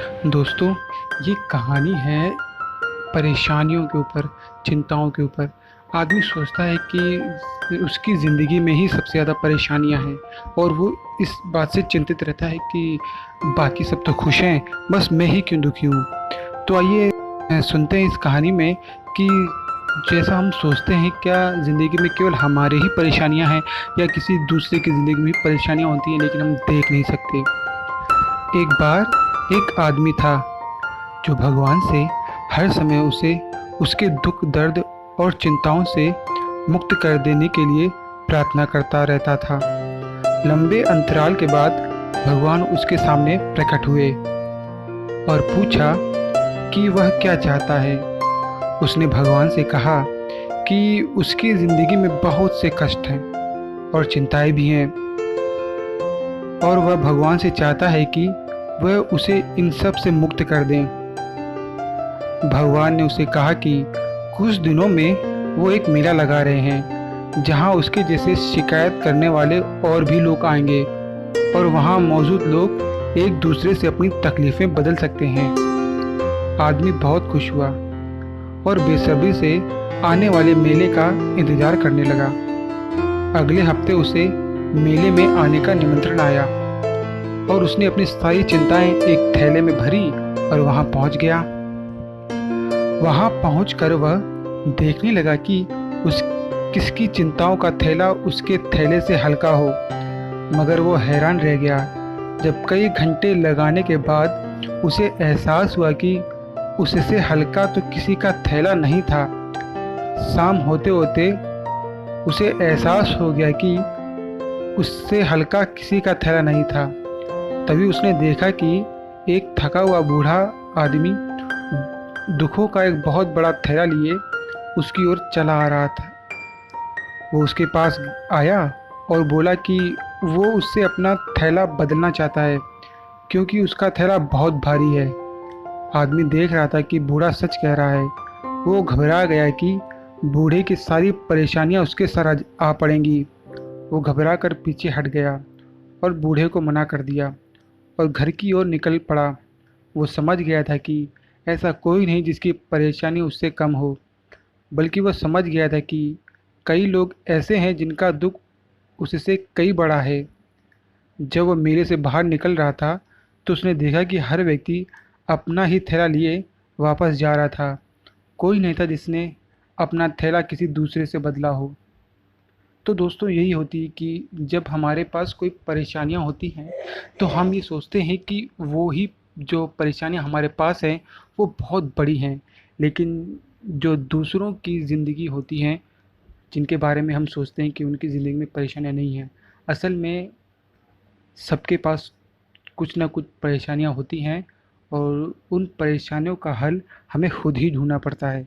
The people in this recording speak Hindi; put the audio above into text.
दोस्तों, ये कहानी है परेशानियों के ऊपर, चिंताओं के ऊपर। आदमी सोचता है कि उसकी ज़िंदगी में ही सबसे ज़्यादा परेशानियां हैं और वो इस बात से चिंतित रहता है कि बाकी सब तो खुश हैं, बस मैं ही क्यों दुखी हूँ। तो आइए सुनते हैं इस कहानी में कि जैसा हम सोचते हैं, क्या ज़िंदगी में केवल हमारे ही परेशानियां हैं या किसी दूसरे की ज़िंदगी में भी परेशानियां होती हैं लेकिन हम देख नहीं सकते। एक बार एक आदमी था जो भगवान से हर समय उसे उसके दुख दर्द और चिंताओं से मुक्त कर देने के लिए प्रार्थना करता रहता था। लंबे अंतराल के बाद भगवान उसके सामने प्रकट हुए और पूछा कि वह क्या चाहता है। उसने भगवान से कहा कि उसकी ज़िंदगी में बहुत से कष्ट हैं और चिंताएं भी हैं और वह भगवान से चाहता है कि वह उसे इन सब से मुक्त कर दें। भगवान ने उसे कहा कि कुछ दिनों में वो एक मेला लगा रहे हैं जहां उसके जैसे शिकायत करने वाले और भी लोग आएंगे और वहां मौजूद लोग एक दूसरे से अपनी तकलीफ़ें बदल सकते हैं। आदमी बहुत खुश हुआ और बेसब्री से आने वाले मेले का इंतज़ार करने लगा। अगले हफ्ते उसे मेले में आने का निमंत्रण आया और उसने अपनी सारी चिंताएं एक थैले में भरी और वहां पहुंच गया। वहां पहुंचकर वह देखने लगा कि उस किसकी चिंताओं का थैला उसके थैले से हल्का हो, मगर वो हैरान रह गया जब कई घंटे लगाने के बाद उसे एहसास हुआ कि उससे हल्का तो किसी का थैला नहीं था। शाम होते होते उसे एहसास हो गया कि उससे हल्का किसी का थैला नहीं था। तभी उसने देखा कि एक थका हुआ बूढ़ा आदमी दुखों का एक बहुत बड़ा थैला लिए उसकी ओर चला आ रहा था। वो उसके पास आया और बोला कि वो उससे अपना थैला बदलना चाहता है क्योंकि उसका थैला बहुत भारी है। आदमी देख रहा था कि बूढ़ा सच कह रहा है। वो घबरा गया कि बूढ़े की सारी परेशानियां उसके सर आ पड़ेंगी। वो घबरा कर पीछे हट गया और बूढ़े को मना कर दिया और घर की ओर निकल पड़ा। वो समझ गया था कि ऐसा कोई नहीं जिसकी परेशानी उससे कम हो, बल्कि वह समझ गया था कि कई लोग ऐसे हैं जिनका दुख उससे कई बड़ा है। जब वह मेले से बाहर निकल रहा था तो उसने देखा कि हर व्यक्ति अपना ही थैला लिए वापस जा रहा था। कोई नहीं था जिसने अपना थैला किसी दूसरे से बदला हो। तो दोस्तों, यही होती है कि जब हमारे पास कोई परेशानियां होती हैं तो हम ये सोचते हैं कि वो ही जो परेशानियां हमारे पास हैं वो बहुत बड़ी हैं, लेकिन जो दूसरों की ज़िंदगी होती हैं, जिनके बारे में हम सोचते हैं कि उनकी ज़िंदगी में परेशानियां नहीं हैं, असल में सबके पास कुछ ना कुछ परेशानियां होती हैं और उन परेशानियों का हल हमें खुद ही ढूंढना पड़ता है।